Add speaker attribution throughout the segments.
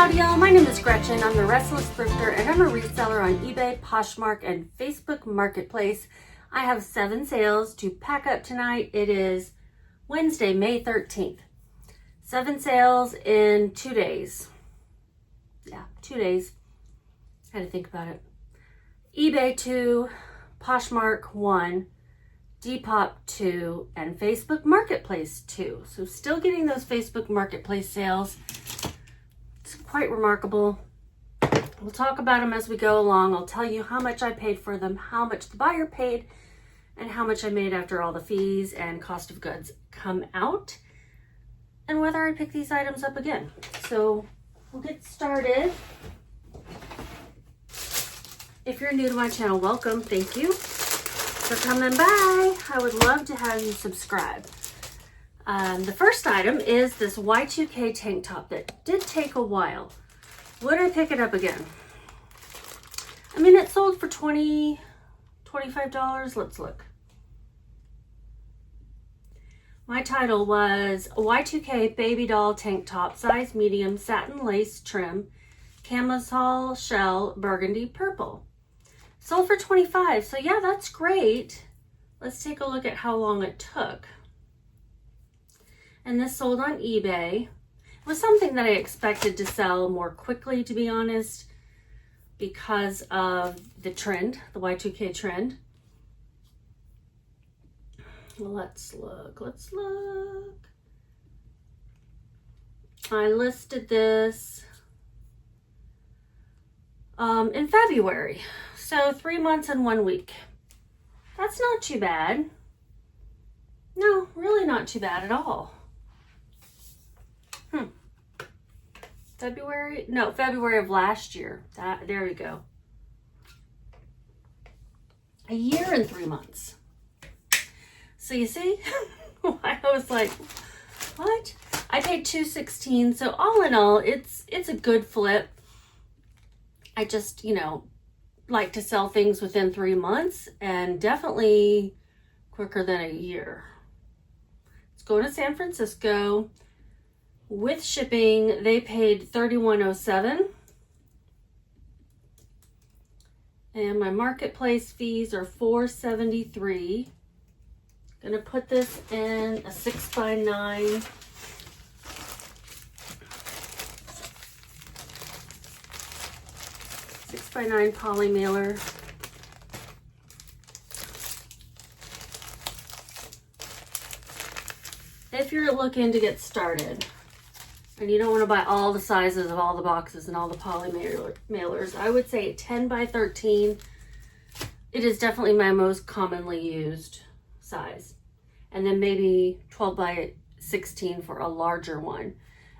Speaker 1: Howdy y'all, my name is Gretchen. I'm the Restless Thrifter and I'm a reseller on eBay, Poshmark, and Facebook Marketplace. I have 7 sales to pack up tonight. It is Wednesday, May 13th. 7 sales in 2 days. Yeah, 2 days. I had to think about it. eBay 2, Poshmark 1, Depop 2, and Facebook Marketplace 2. So still getting those Facebook Marketplace sales. It's quite remarkable. We'll talk about them as we go along. I'll tell you how much I paid for them, how much the buyer paid, and how much I made after all the fees and cost of goods come out, and whether I pick these items up again. So we'll get started. If you're new to my channel, welcome. Thank you for coming by. I would love to have you subscribe. The first item is this Y2K tank top that did take a while. Would I pick it up again? I mean, it sold for $20, $25. Let's look. My title was Y2K baby doll tank top, size medium, satin lace trim, camisole shell, burgundy purple. Sold for $25. So yeah, that's great. Let's take a look at how long it took. And this sold on eBay. It was something that I expected to sell more quickly, to be honest, because of the trend, the Y2K trend. Let's look. I listed this in February. So 3 months and 1 week. That's not too bad. No, really not too bad at all. February of last year. There we go. A year and 3 months. So you see, I was like, what? I paid $216. So all in all, it's a good flip. I just, like to sell things within 3 months and definitely quicker than a year. It's going to San Francisco. With shipping, they paid $31.07. And my marketplace fees are $4.73. Gonna put this in a 6x9. By 9 poly mailer. If you're looking to get started and you don't want to buy all the sizes of all the boxes and all the poly mailers, I would say 10 by 13. It is definitely my most commonly used size. And then maybe 12 by 16 for a larger one.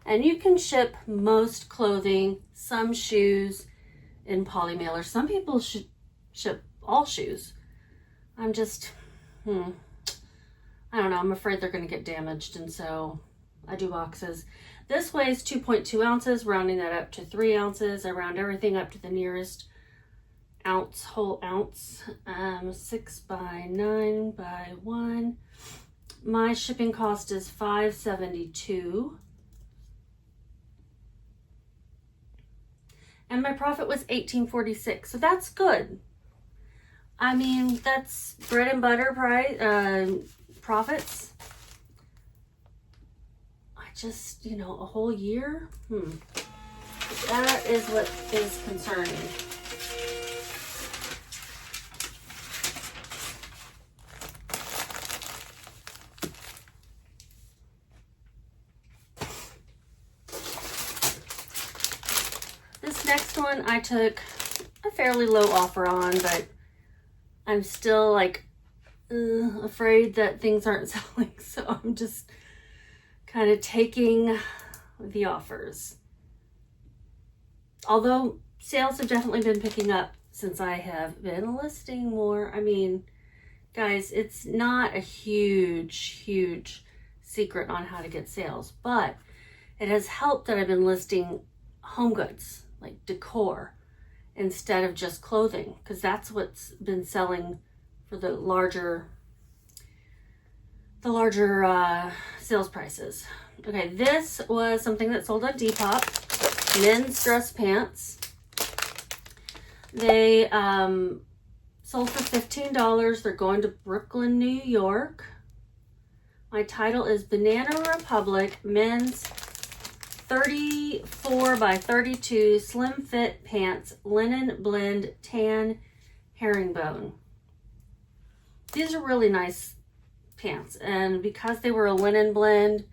Speaker 1: And you can ship most clothing, some shoes, in poly mailer. Some people should ship all shoes. I'm just, I don't know. I'm afraid they're going to get damaged, and so I do boxes. This weighs 2.2 ounces, rounding that up to 3 ounces. I round everything up to the nearest ounce, whole ounce. 6 by 9 by 1. My shipping cost is $5.72. And my profit was $18.46, so that's good. I mean, that's bread and butter profits. I just, a whole year? That is what is concerning. Next one I took a fairly low offer on, but I'm still like afraid that things aren't selling, so I'm just kind of taking the offers. Although sales have definitely been picking up since I have been listing more. I mean, guys, it's not a huge secret on how to get sales, but it has helped that I've been listing home goods, like decor, instead of just clothing, because that's what's been selling for the larger sales prices. Okay, this was something that sold on Depop. men's dress pants. They sold for $15. They're going to Brooklyn, New York. My title is Banana Republic Men's 34 by 32 Slim Fit Pants, Linen Blend, Tan Herringbone. These are really nice pants, and because they were a linen blend,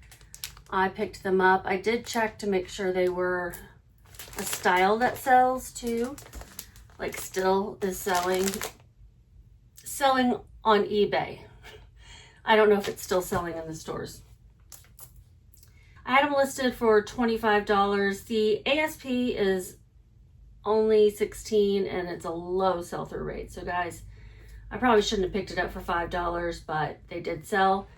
Speaker 1: I picked them up. I did check to make sure they were a style that sells too, like still is selling on eBay. I don't know if it's still selling in the stores. I had them listed for $25. The ASP is only $16 and it's a low sell-through rate. So guys, I probably shouldn't have picked it up for $5, but they did sell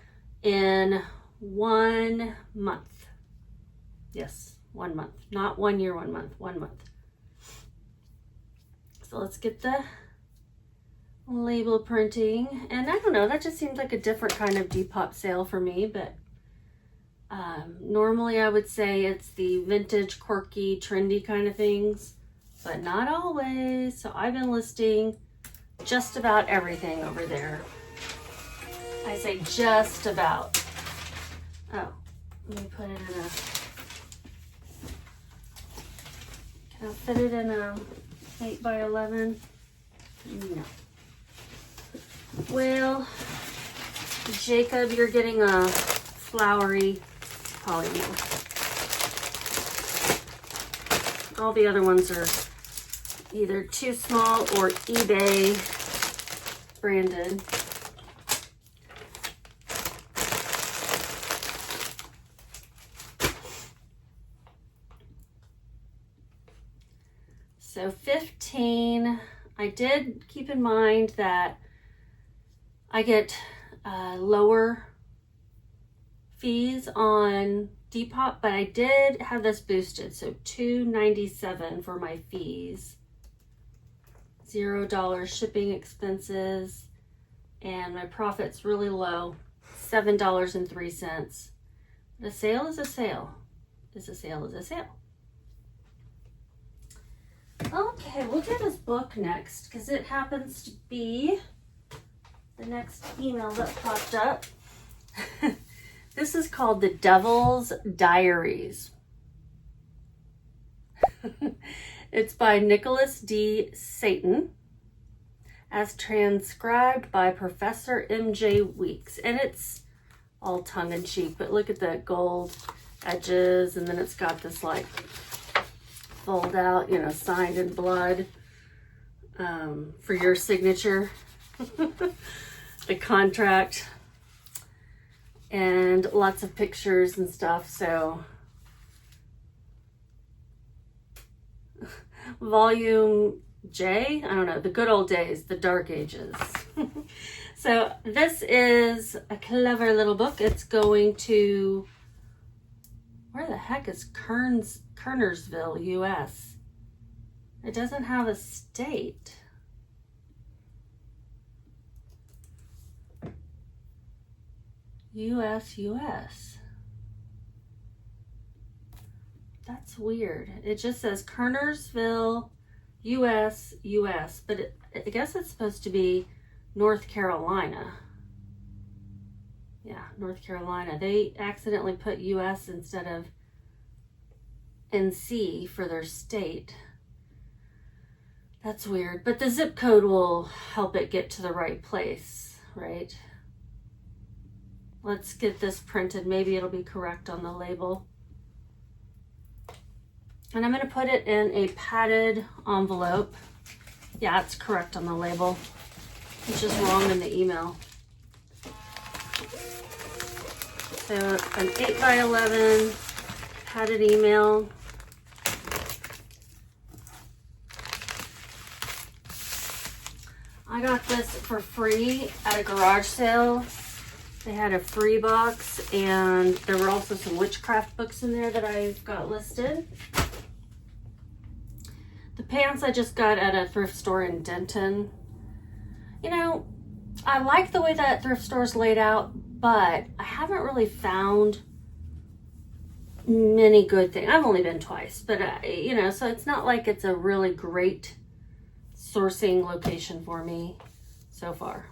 Speaker 1: in 1 month. Yes, 1 month. Not 1 year, 1 month, 1 month. So let's get the label printing. And I don't know, that just seems like a different kind of Depop sale for me, but normally I would say it's the vintage, quirky, trendy kind of things, but not always. So I've been listing just about everything over there. I say just about. Oh, let me put it in a, can I fit it in a 8 by 11? No. Well, Jacob, you're getting a flowery polymer. All the other ones are either too small or eBay branded. So 15, I did keep in mind that I get lower fees on Depop, but I did have this boosted, so $2.97 for my fees, $0 shipping expenses, and my profit's really low, $7.03. But a sale is a sale. A sale is a sale. Okay, we'll do this book next because it happens to be the next email that popped up. This is called The Devil's Diaries. It's by Nicholas D. Satan, as transcribed by Professor M.J. Weeks. And it's all tongue-in-cheek, but look at the gold edges, and then it's got this like fold out, you know, signed in blood for your signature. The contract. And lots of pictures and stuff. So volume J, I don't know, the good old days, the dark ages. So this is a clever little book. It's going to, where the heck is Kernersville, US? It doesn't have a state. US. That's weird. It just says Kernersville, US, but I guess it's supposed to be North Carolina. Yeah, North Carolina. They accidentally put US instead of NC for their state. That's weird, but the zip code will help it get to the right place, right? Let's get this printed. Maybe it'll be correct on the label. And I'm going to put it in a padded envelope. Yeah, it's correct on the label. It's just wrong in the email. So an 8 by 11 padded email. I got this for free at a garage sale. They had a free box, and there were also some witchcraft books in there that I got listed. The pants I just got at a thrift store in Denton. You know, I like the way that thrift store's laid out, but I haven't really found many good things. I've only been twice, but you know, so it's not like it's a really great sourcing location for me so far.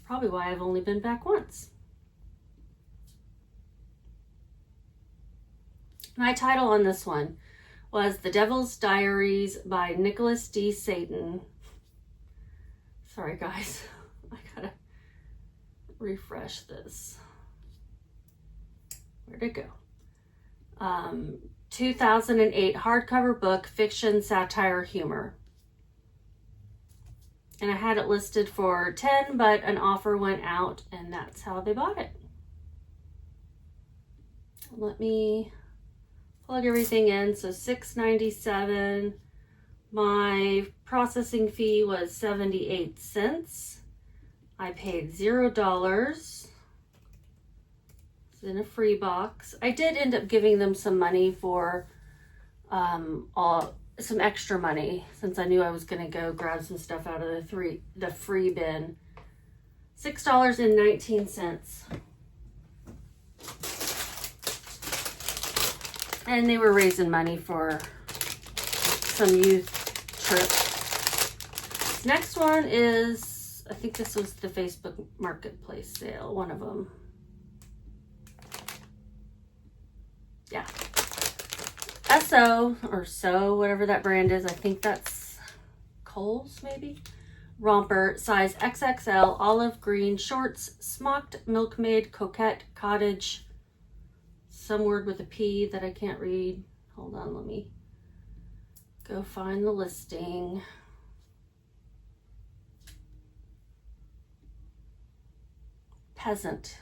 Speaker 1: Probably why I've only been back once. My title on this one was The Devil's Diaries by Nicholas D. Satan. Sorry guys, I gotta refresh this. Where'd it go? 2008 hardcover book, fiction, satire, humor. And I had it listed for $10, but an offer went out, and that's how they bought it. Let me plug everything in. So $6.97. My processing fee was 78 cents. I paid $0. It's in a free box. I did end up giving them some money for some extra money, since I knew I was going to go grab some stuff out of the free bin. $6.19. And they were raising money for some youth trip. Next one is, I think this was the Facebook Marketplace sale, one of them. Yeah. SO, or So, whatever that brand is. I think that's Kohl's, maybe? Romper, size XXL, olive green shorts, smocked, milkmaid, coquette, cottage. Some word with a P that I can't read. Hold on, let me go find the listing. Peasant.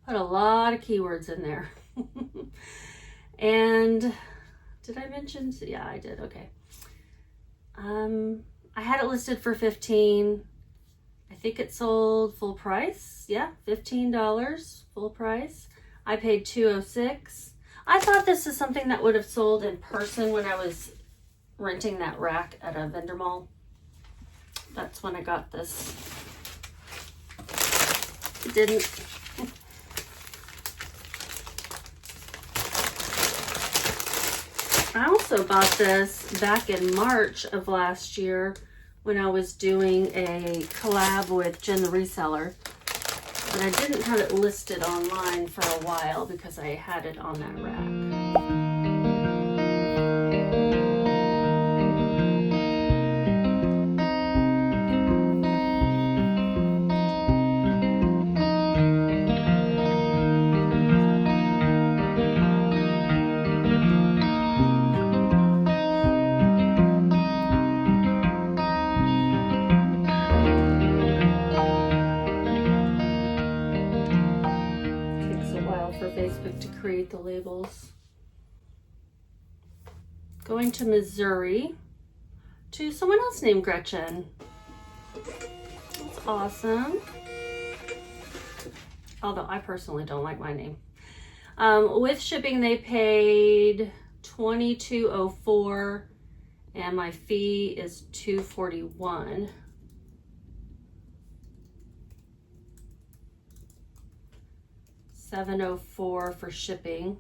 Speaker 1: Put a lot of keywords in there. And did I mention? Yeah, I did. Okay. I had it listed for $15. I think it sold full price. Yeah, $15 full price. I paid $2.06. I thought this is something that would have sold in person when I was renting that rack at a vendor mall. That's when I got this. It didn't. I also bought this back in March of last year when I was doing a collab with Jen the Reseller. But I didn't have it listed online for a while because I had it on that rack. Facebook to create the labels. Going to Missouri to someone else named Gretchen. That's awesome. Although I personally don't like my name. With shipping, they paid $22.04 and my fee is $2.41. $7.04 for shipping.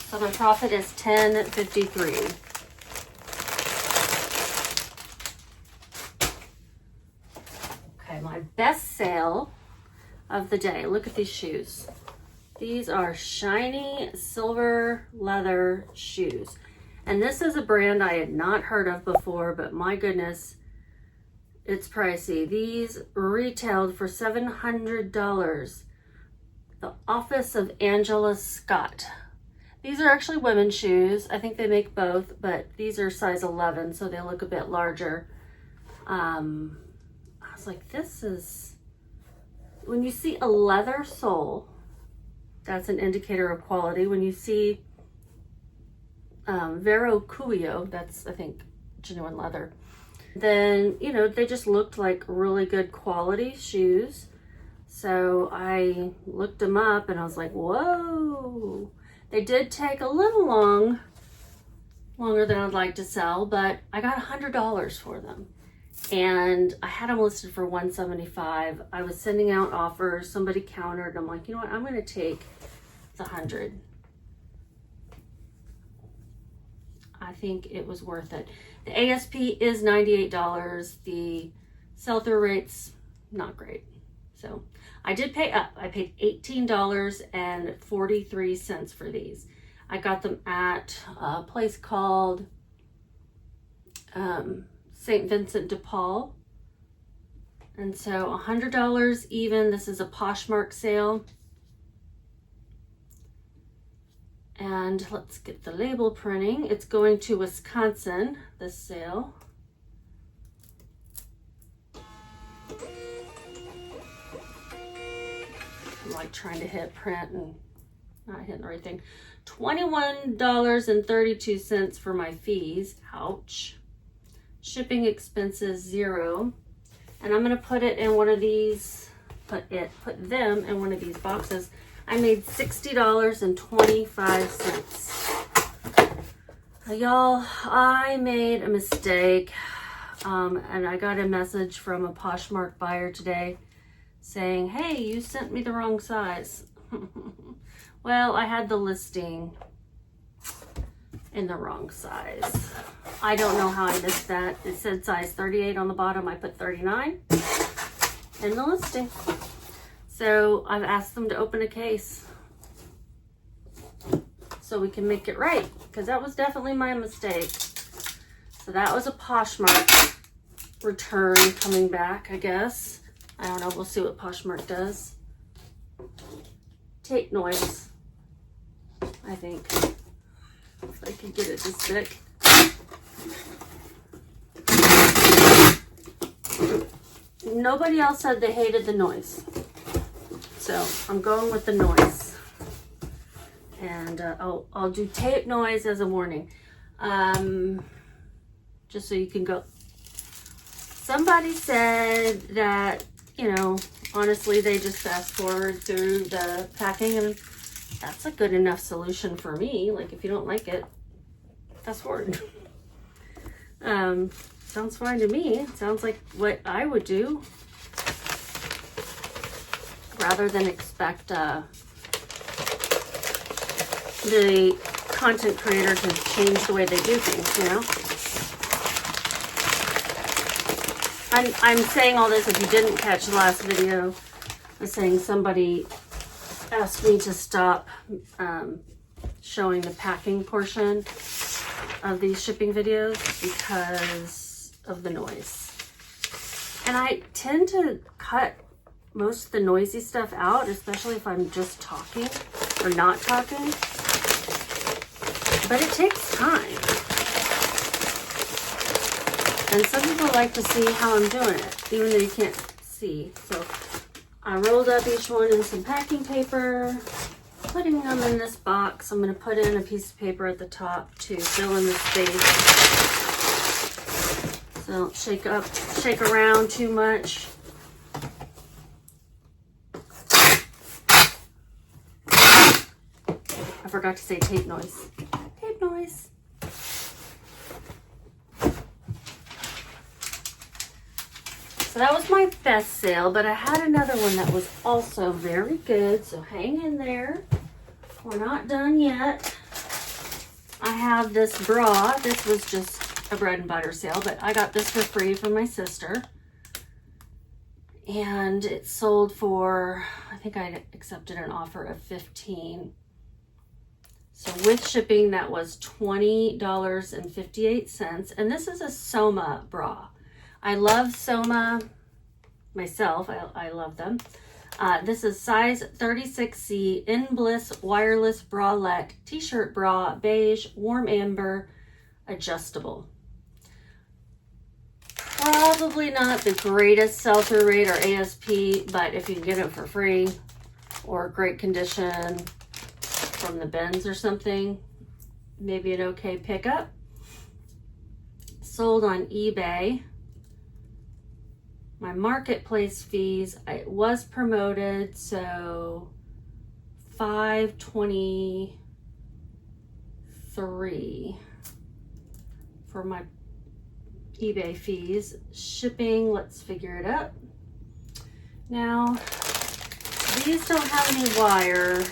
Speaker 1: So my profit is $10.53. Okay, my best sale of the day. Look at these shoes. These are shiny silver leather shoes. And this is a brand I had not heard of before, but my goodness, it's pricey. These retailed for $700. The Office of Angela Scott. These are actually women's shoes. I think they make both, but these are size 11, so they look a bit larger. I was like, this is... When you see a leather sole, that's an indicator of quality. When you see Vero Cuyo, that's, I think, genuine leather. Then, you know, they just looked like really good quality shoes. So I looked them up and I was like, whoa. They did take a little longer than I'd like to sell, but I got $100 for them. and I had them listed for $175. I was sending out offers. Somebody countered. I'm like, you know what? I'm going to take the 100. I think it was worth it. The ASP is $98. The sell-through rate's not great. So I did pay up. I paid $18.43 for these. I got them at a place called St. Vincent de Paul. And so $100 even. This is a Poshmark sale. And let's get the label printing. It's going to Wisconsin, this sale. I'm like trying to hit print and not hitting the right thing. $21.32 for my fees. Ouch. Shipping expenses $0. And I'm gonna put it in one of these, put them in one of these boxes. I made $60.25. Y'all, I made a mistake. And I got a message from a Poshmark buyer today saying, hey, you sent me the wrong size. Well, I had the listing in the wrong size. I don't know how I missed that. It said size 38 on the bottom. I put 39 in the listing. So I've asked them to open a case so we can make it right, because that was definitely my mistake. So that was a Poshmark return coming back, I guess. I don't know. We'll see what Poshmark does. Tape noise, I think. If I can get it to stick. Nobody else said they hated the noise. So I'm going with the noise. And I'll do tape noise as a warning. Just so you can go. Somebody said that, you know, honestly, they just fast forward through the packing, and that's a good enough solution for me. Like, if you don't like it, fast forward. Sounds fine to me. It sounds like what I would do, rather than expect the content creator to change the way they do things, you know? I'm saying all this, if you didn't catch the last video, I was saying somebody asked me to stop showing the packing portion of these shipping videos because of the noise. And I tend to cut most of the noisy stuff out, especially if I'm just talking or not talking. But it takes time. And some people like to see how I'm doing it, even though you can't see. So I rolled up each one in some packing paper, putting them in this box. I'm going to put in a piece of paper at the top to fill in the space. So don't shake around too much. I forgot to say tape noise. Tape noise. So that was my best sale, but I had another one that was also very good. So hang in there. We're not done yet. I have this bra. This was just a bread and butter sale, but I got this for free from my sister. And it sold for, I think I accepted an offer of $15. So with shipping, that was $20.58. And this is a Soma bra. I love Soma myself. I love them. This is size 36C, In Bliss wireless bralette, t-shirt bra, beige, warm amber, adjustable. Probably not the greatest sell-through rate or ASP, but if you can get it for free or great condition from the bins or something, maybe an okay pickup. Sold on eBay. My marketplace fees, it was promoted, so $5.23 for my eBay fees. Shipping, let's figure it out. Now, these don't have any wire,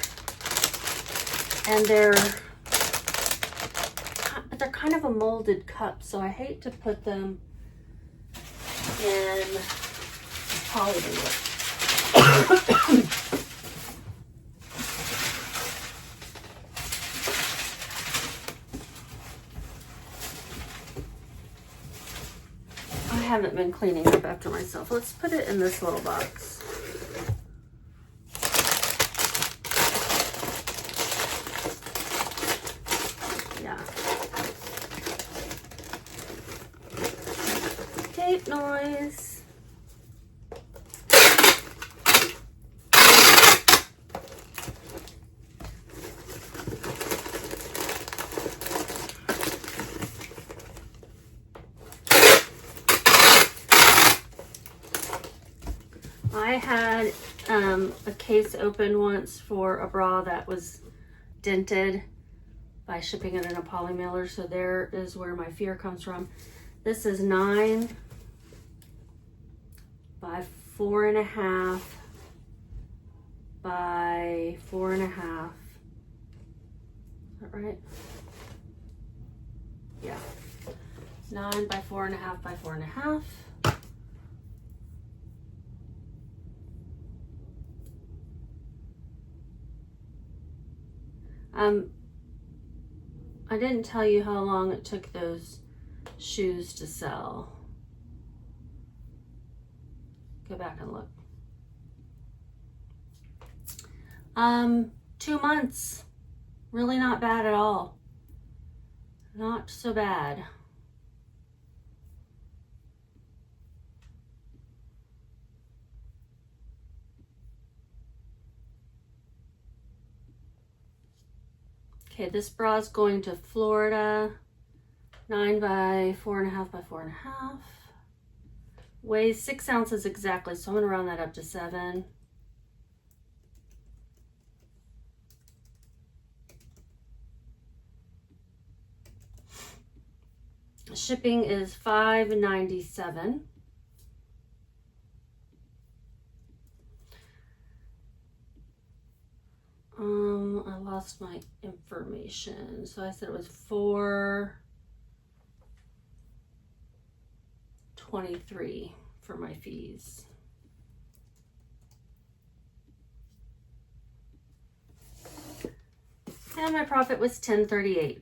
Speaker 1: and they're kind of a molded cup, so I hate to put them in polymer. I haven't been cleaning up after myself. Let's put it in this little box. Tape noise. I had a case open once for a bra that was dented by shipping it in a poly mailer, so there is where my fear comes from. This is 9 by 4.5 by 4.5. Is that right? Yeah. 9 by 4.5 by 4.5. I didn't tell you how long it took those shoes to sell. Go back and look. 2 months. Really not bad at all. Not so bad. Okay, this bra is going to Florida. 9 by 4.5 by 4.5. Weighs 6 ounces exactly, so I'm going to round that up to 7. Shipping is $5.97. I lost my information. So I said it was $4.23 for my fees. And my profit was $10.38.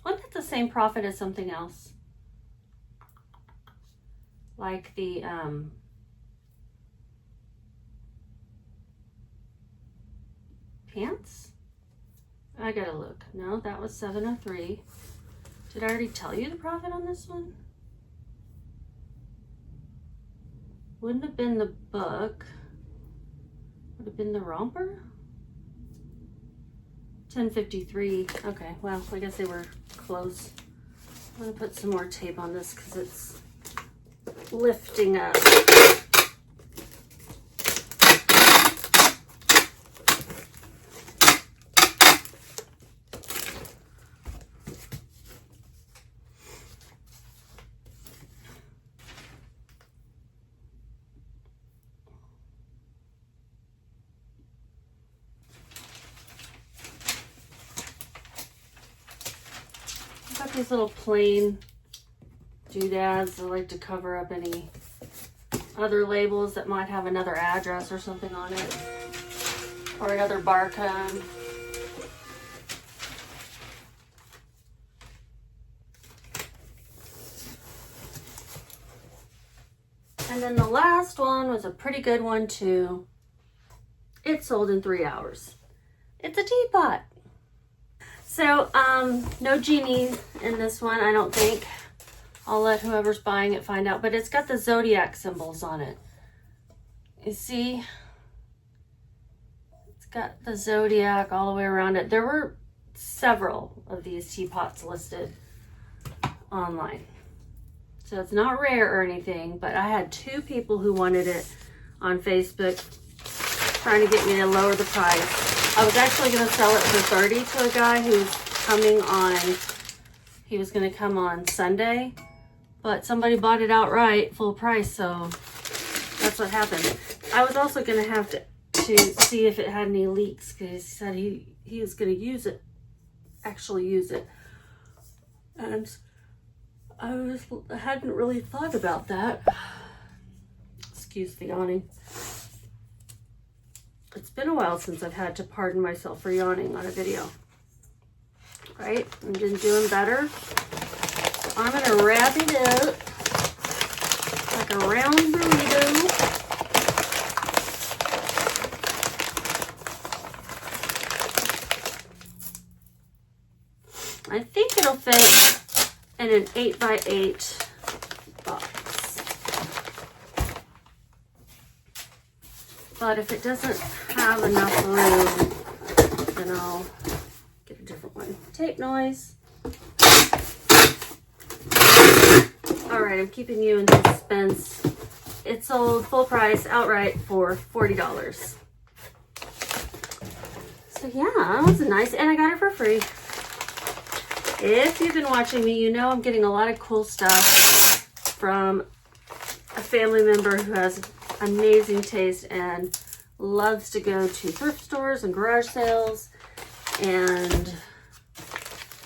Speaker 1: Wasn't it the same profit as something else? Like the pants? I gotta look. No, that was $7.03. Did I already tell you the profit on this one? Wouldn't have been the book. Would have been the romper? $10.53. Okay, well, I guess they were close. I'm gonna put some more tape on this because it's lifting up. Got these little plain doodads. I like to cover up any other labels that might have another address or something on it, or another barcode. And then the last one was a pretty good one too. It sold in 3 hours. It's a teapot. So, no genie in this one, I don't think. I'll let whoever's buying it find out. But it's got the zodiac symbols on it. You see? It's got the zodiac all the way around it. There were several of these teapots listed online. So it's not rare or anything, but I had 2 people who wanted it on Facebook trying to get me to lower the price. I was actually going to sell it for $30 to a guy who's coming on, he was going to come on Sunday, but somebody bought it outright, full price, so that's what happened. I was also gonna have to see if it had any leaks, because he said he was gonna use it, actually use it. And I hadn't really thought about that. Excuse the yawning. It's been a while since I've had to pardon myself for yawning on a video. Right? I'm just doing better. I'm gonna wrap it up like a round burrito. I think it'll fit in an 8x8 box. But if it doesn't have enough room, then I'll get a different one. Tape noise. All right, I'm keeping you in suspense. It sold full price outright for $40. So yeah, that was nice, and I got it for free. If you've been watching me, you know I'm getting a lot of cool stuff from a family member who has amazing taste and loves to go to thrift stores and garage sales, and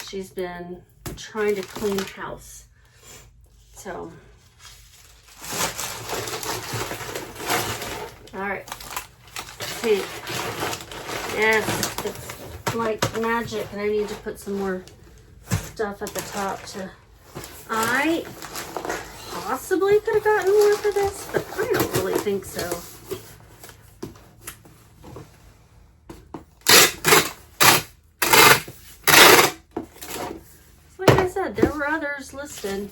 Speaker 1: she's been trying to clean house. So, all right, see, yes, it's like magic, and I need to put some more stuff at the top to, I possibly could have gotten more for this, but I don't really think so. Like I said, there were others listed.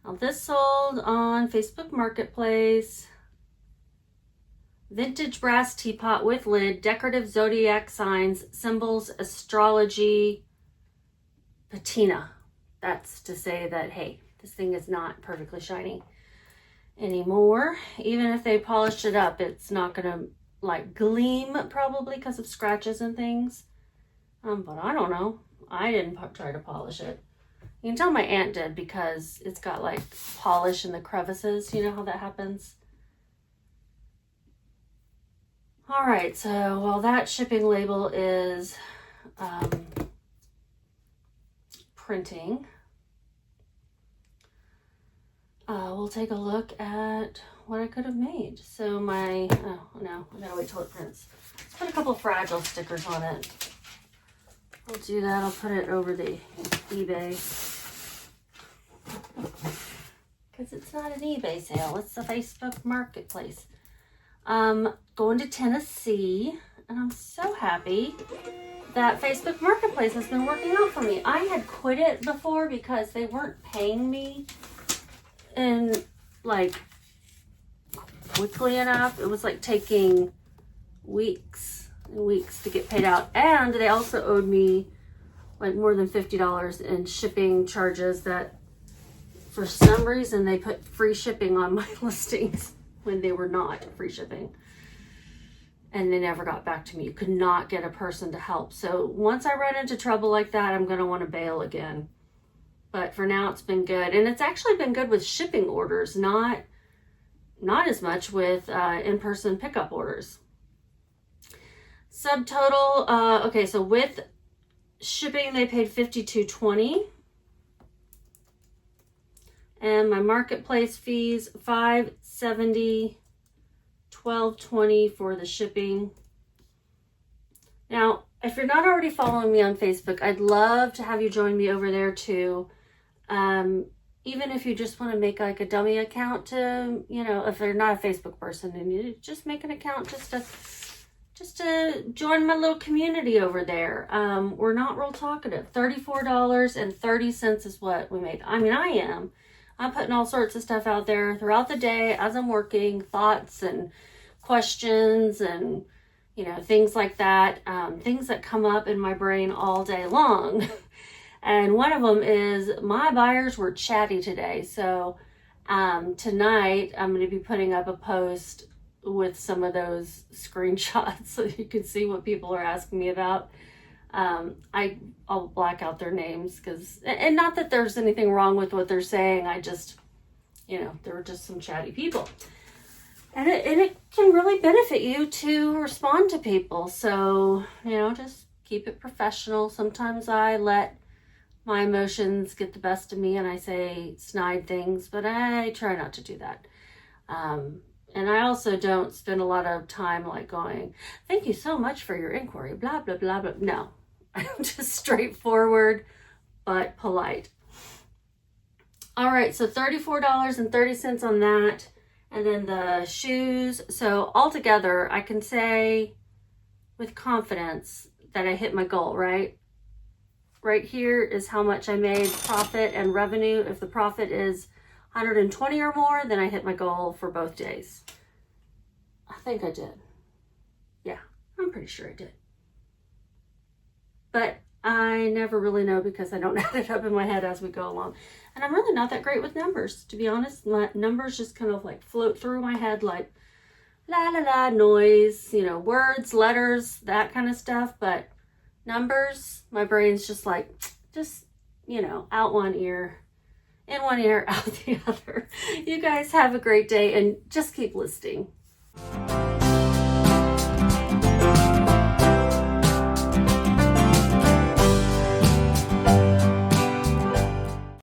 Speaker 1: Now this sold on Facebook Marketplace. Vintage brass teapot with lid, decorative zodiac signs, symbols, astrology, patina. That's to say that, hey, this thing is not perfectly shiny anymore. Even if they polished it up, it's not gonna like gleam, probably because of scratches and things. But I don't know. I didn't try to polish it. You can tell my aunt did, because it's got like polish in the crevices. You know how that happens? All right, so while that shipping label is printing, we'll take a look at what I could have made. So my, oh no, I gotta wait till it prints. Let's put a couple fragile stickers on it. I'll do that. I'll put it over the eBay, because it's not an eBay sale. It's the Facebook Marketplace. Going to Tennessee, and I'm so happy that Facebook Marketplace has been working out for me. I had quit it before because they weren't paying me in like quickly enough. It was like taking weeks and weeks to get paid out, and they also owed me like more than $50 in shipping charges that for some reason they put free shipping on my listings when they were not free shipping. And they never got back to me. You could not get a person to help. So once I run into trouble like that, I'm going to want to bail again. But for now, it's been good. And it's actually been good with shipping orders, not as much with in-person pickup orders. Subtotal, okay, so with shipping, they paid $52.20. And my marketplace fees, $5.70, $12.20 for the shipping. Now, if you're not already following me on Facebook, I'd love to have you join me over there too. Even if you just want to make like a dummy account to, you know, if you're not a Facebook person, and you just make an account just to join my little community over there. We're not real talkative. $34.30 is what we make. I mean, I am. I'm putting all sorts of stuff out there throughout the day as I'm working, thoughts and questions and, you know, things like that. Things that come up in my brain all day long. And one of them is my buyers were chatty today. So tonight I'm going to be putting up a post with some of those screenshots so you can see what people are asking me about. I'll black out their names because, and not that there's anything wrong with what they're saying. I just, you know, they were just some chatty people. And it can really benefit you to respond to people. So, you know, just keep it professional. Sometimes I let my emotions get the best of me and I say snide things, but I try not to do that. And I also don't spend a lot of time like going, thank you so much for your inquiry, blah, blah, blah, blah. No, I'm just straightforward, but polite. All right, so $34.30 on that. And then the shoes. So altogether, I can say with confidence that I hit my goal, right? Right here is how much I made profit and revenue. If the profit is 120 or more, then I hit my goal for both days. I think I did. Yeah, I'm pretty sure I did. But I never really know because I don't add it up in my head as we go along. And I'm really not that great with numbers, to be honest. My numbers just kind of like float through my head like la la la noise, you know, words, letters, that kind of stuff. But numbers, my brain's just like, you know, out one ear, in one ear, out the other. You guys have a great day and just keep listing.